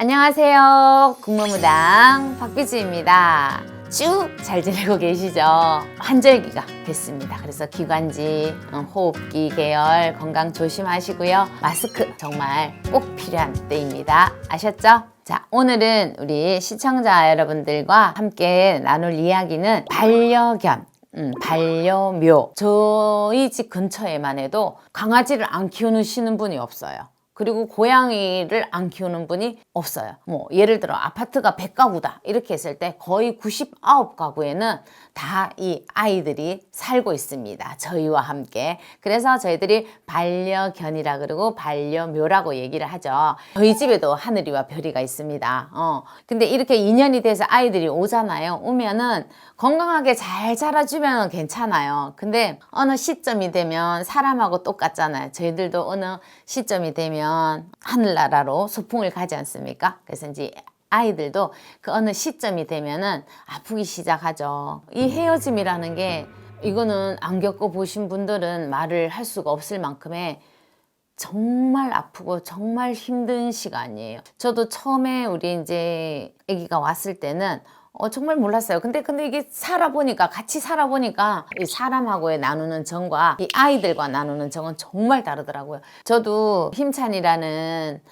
안녕하세요. 국무무당 박비주입니다. 쭉 잘 지내고 계시죠? 환절기가 됐습니다. 그래서 기관지, 호흡기 계열 건강 조심하시고요. 마스크 정말 꼭 필요한 때입니다. 아셨죠? 자, 오늘은 우리 시청자 여러분들과 함께 나눌 이야기는 반려견, 반려묘. 저희 집 근처에만 해도 강아지를 안 키우시는 분이 없어요. 그리고 고양이를 안 키우는 분이 없어요. 뭐 예를 들어 아파트가 100가구다 이렇게 했을 때 거의 99가구에는 다 이 아이들이 살고 있습니다. 저희와 함께. 그래서 저희들이 반려견이라 그러고 반려묘라고 얘기를 하죠. 저희 집에도 하늘이와 별이가 있습니다. 근데 이렇게 인연이 돼서 아이들이 오잖아요. 오면은 건강하게 잘 자라주면 괜찮아요. 근데 어느 시점이 되면 사람하고 똑같잖아요. 저희들도 어느 시점이 되면 하늘나라로 소풍을 가지 않습니까? 그래서 이제 아이들도 그 어느 시점이 되면은 아프기 시작하죠. 이 헤어짐이라는 게 이거는 안 겪어보신 분들은 말을 할 수가 없을 만큼의 정말 아프고 정말 힘든 시간이에요. 저도 처음에 우리 이제 아기가 왔을 때는 정말 몰랐어요. 근데 이게 살아보니까, 같이 살아보니까 이 사람하고의 나누는 정과 이 아이들과 나누는 정은 정말 다르더라고요. 저도 힘찬이라는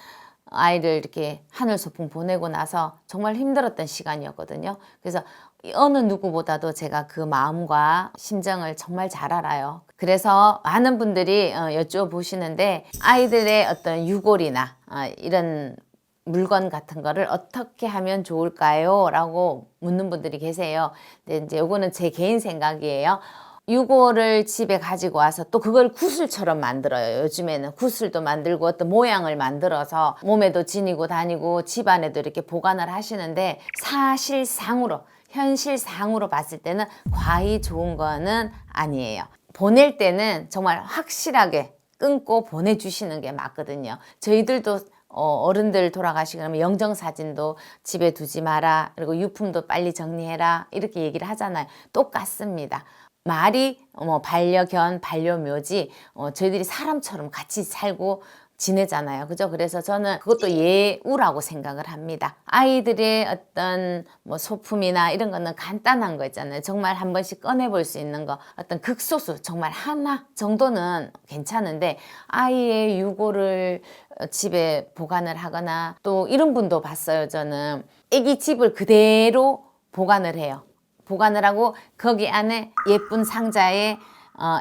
아이를 이렇게 하늘 소풍 보내고 나서 정말 힘들었던 시간이었거든요. 그래서 어느 누구보다도 제가 그 마음과 심정을 정말 잘 알아요. 그래서 많은 분들이 여쭤보시는데 아이들의 어떤 유골이나 이런 물건 같은 거를 어떻게 하면 좋을까요? 라고 묻는 분들이 계세요. 근데 이제 요거는 제 개인 생각이에요. 유골을 집에 가지고 와서 또 그걸 구슬처럼 만들어요. 요즘에는 구슬도 만들고 어떤 모양을 만들어서 몸에도 지니고 다니고 집안에도 이렇게 보관을 하시는데 사실상으로 현실상으로 봤을 때는 과히 좋은 거는 아니에요. 보낼 때는 정말 확실하게 끊고 보내주시는 게 맞거든요. 저희들도 어른들 돌아가시고 나면 영정사진도 집에 두지 마라, 그리고 유품도 빨리 정리해라 이렇게 얘기를 하잖아요. 똑같습니다. 말이 반려견, 반려묘지 저희들이 사람처럼 같이 살고 지내잖아요. 그죠? 그래서 저는 그것도 예우라고 생각을 합니다. 아이들의 어떤 소품이나 이런 거는 간단한 거 있잖아요. 정말 한 번씩 꺼내볼 수 있는 거, 어떤 극소수 정말 하나 정도는 괜찮은데 아이의 유골을 집에 보관을 하거나 또 이런 분도 봤어요. 저는 애기 집을 그대로 보관을 해요. 보관을 하고 거기 안에 예쁜 상자에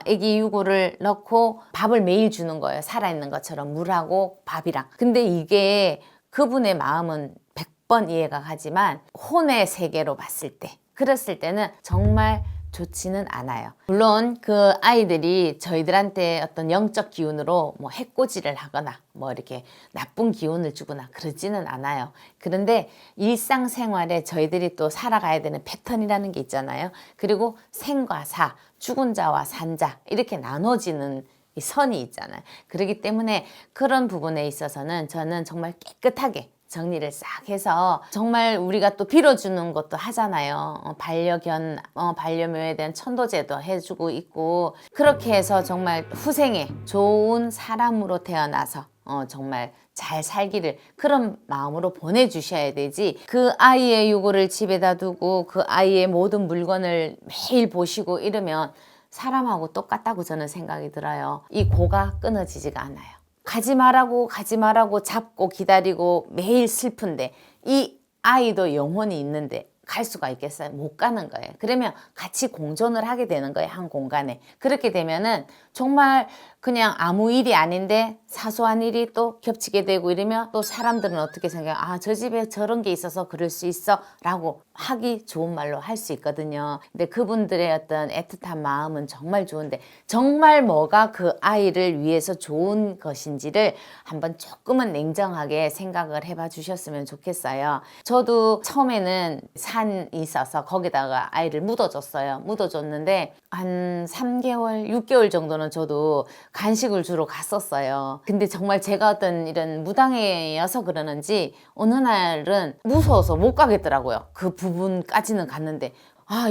애기 유골을 넣고 밥을 매일 주는 거예요. 살아있는 것처럼 물하고 밥이랑. 근데 이게 그분의 마음은 100번 이해가 가지만 혼의 세계로 봤을 때, 그랬을 때는 정말 좋지는 않아요. 물론 그 아이들이 저희들한테 어떤 영적 기운으로 해코지를 하거나 이렇게 나쁜 기운을 주거나 그러지는 않아요. 그런데 일상생활에 저희들이 또 살아가야 되는 패턴이라는 게 있잖아요. 그리고 생과 사, 죽은 자와 산 자 이렇게 나눠지는 이 선이 있잖아요. 그렇기 때문에 그런 부분에 있어서는 저는 정말 깨끗하게 정리를 싹 해서 정말 우리가 또 빌어주는 것도 하잖아요. 반려견, 반려묘에 대한 천도제도 해주고 있고 그렇게 해서 정말 후생에 좋은 사람으로 태어나서 정말 잘 살기를 그런 마음으로 보내주셔야 되지, 그 아이의 유골을 집에다 두고 그 아이의 모든 물건을 매일 보시고 이러면 사람하고 똑같다고 저는 생각이 들어요. 이 고가 끊어지지가 않아요. 가지 말라고 잡고 기다리고 매일 슬픈데 이 아이도 영혼이 있는데 갈 수가 있겠어요? 못 가는 거예요. 그러면 같이 공존을 하게 되는 거예요. 한 공간에. 그렇게 되면은 정말 그냥 아무 일이 아닌데 사소한 일이 또 겹치게 되고 이러면 또 사람들은 어떻게 생각해요? 저 집에 저런 게 있어서 그럴 수 있어 라고 하기 좋은 말로 할 수 있거든요. 근데 그분들의 어떤 애틋한 마음은 정말 좋은데 정말 뭐가 그 아이를 위해서 좋은 것인지를 한번 조금은 냉정하게 생각을 해봐 주셨으면 좋겠어요. 저도 처음에는 산이 있어서 거기다가 아이를 묻어줬어요. 묻어줬는데 한 3개월, 6개월 정도는 저도 간식을 주러 갔었어요. 근데 정말 제가 어떤 이런 무당이어서 그러는지 어느 날은 무서워서 못 가겠더라고요. 그 부분까지는 갔는데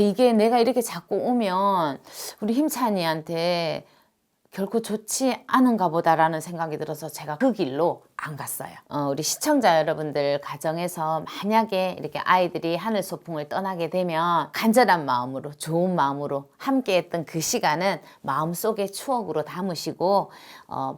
이게 내가 이렇게 자꾸 오면 우리 힘찬이한테 결코 좋지 않은가 보다라는 생각이 들어서 제가 그 길로 안 갔어요. 우리 시청자 여러분들 가정에서 만약에 이렇게 아이들이 하늘 소풍을 떠나게 되면 간절한 마음으로, 좋은 마음으로 함께했던 그 시간은 마음속에 추억으로 담으시고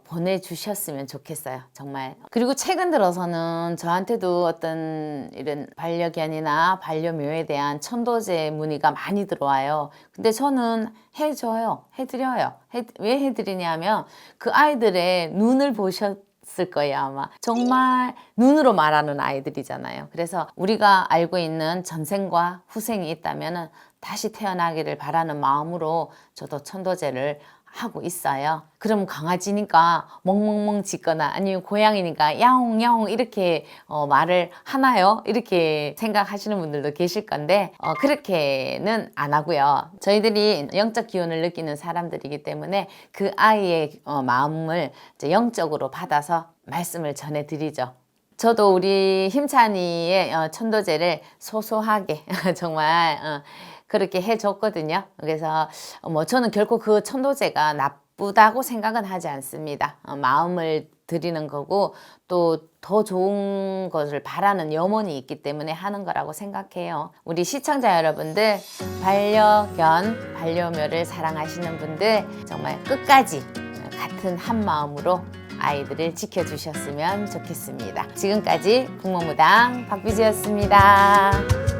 보내주셨으면 좋겠어요. 정말. 그리고 최근 들어서는 저한테도 어떤 이런 반려견이나 반려묘에 대한 천도제 문의가 많이 들어와요. 근데 저는 해줘요. 해드려요. 왜 해드리냐면 그 아이들의 눈을 보셨을 거예요, 아마. 정말 눈으로 말하는 아이들이잖아요. 그래서 우리가 알고 있는 전생과 후생이 있다면 다시 태어나기를 바라는 마음으로 저도 천도제를 하고 있어요. 그럼 강아지니까 멍멍멍 짖거나 아니면 고양이니까 야옹 야옹 이렇게 말을 하나요? 이렇게 생각하시는 분들도 계실 건데 그렇게는 안 하고요. 저희들이 영적 기운을 느끼는 사람들이기 때문에 그 아이의 마음을 이제 영적으로 받아서 말씀을 전해드리죠. 저도 우리 힘찬이의 천도제를 소소하게 정말 그렇게 해줬거든요. 그래서 뭐 저는 결코 그 천도제가 나쁘다고 생각은 하지 않습니다. 마음을 드리는 거고 또 더 좋은 것을 바라는 염원이 있기 때문에 하는 거라고 생각해요. 우리 시청자 여러분들, 반려견, 반려묘를 사랑하시는 분들 정말 끝까지 같은 한 마음으로 아이들을 지켜주셨으면 좋겠습니다. 지금까지 국모무당 박비지였습니다.